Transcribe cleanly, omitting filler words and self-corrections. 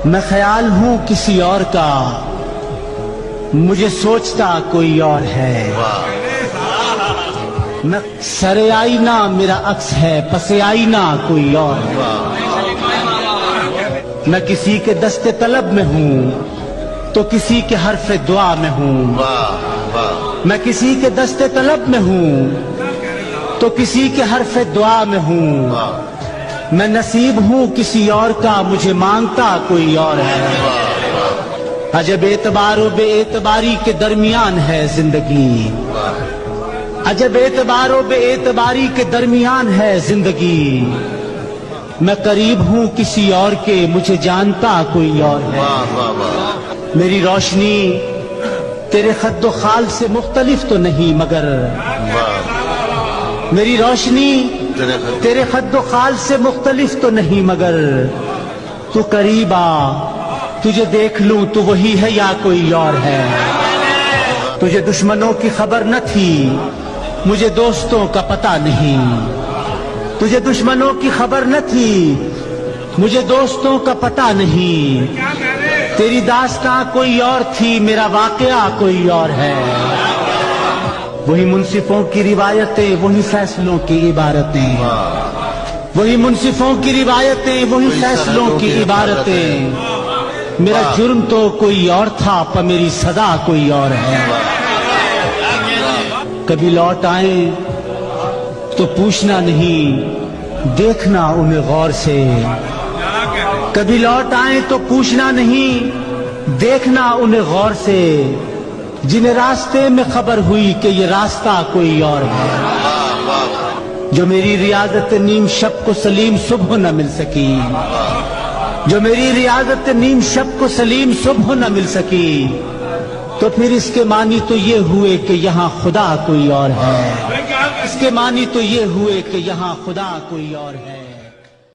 میں خیال ہوں کسی اور کا، مجھے سوچتا کوئی اور ہے۔ میں سر آئینہ میرا عکس ہے، پس آئینہ کوئی اور ہے۔ میں کسی کے دست طلب میں ہوں تو کسی کے حرف دعا میں ہوں۔ میں کسی کے دست طلب میں ہوں تو کسی کے حرف دعا میں ہوں۔ میں نصیب ہوں کسی اور کا، مجھے مانگتا کوئی اور ہے۔ عجب اعتبار و بے اعتباری کے درمیان ہے زندگی، عجب اعتبار و بے اعتباری کے درمیان ہے زندگی۔ میں قریب ہوں کسی اور کے، مجھے جانتا کوئی اور ہے۔ میری روشنی تیرے خد و خال سے مختلف تو نہیں مگر، میری روشنی تیرے خد و خال سے مختلف تو نہیں مگر، تو قریب آ تجھے دیکھ لوں تو وہی ہے یا کوئی اور ہے۔ تجھے دشمنوں کی خبر نہ تھی، مجھے دوستوں کا پتہ نہیں۔ تجھے دشمنوں کی خبر نہ تھی، مجھے دوستوں کا پتہ نہیں۔ تیری داستاں کوئی اور تھی، میرا واقعہ کوئی اور ہے۔ وہی منصفوں کی روایتیں، وہی فیصلوں کی عبارتیں، وہی منصفوں کی روایتیں، وہی فیصلوں کی عبارتیں۔ میرا جرم تو کوئی اور تھا، پر میری سزا کوئی اور ہے۔ کبھی لوٹ آئیں تو پوچھنا نہیں، دیکھنا انہیں غور سے۔ کبھی لوٹ آئیں تو پوچھنا نہیں، دیکھنا انہیں غور سے۔ جنہیں راستے میں خبر ہوئی کہ یہ راستہ کوئی اور ہے۔ جو میری ریاضت نیم شب کو سلیم صبح نہ مل سکی، جو میری ریاضت نیم شب کو سلیم صبح نہ مل سکی، تو پھر اس کے معنی تو یہ ہوئے کہ یہاں خدا کوئی اور ہے۔ اس کے معنی تو یہ ہوئے کہ یہاں خدا کوئی اور ہے۔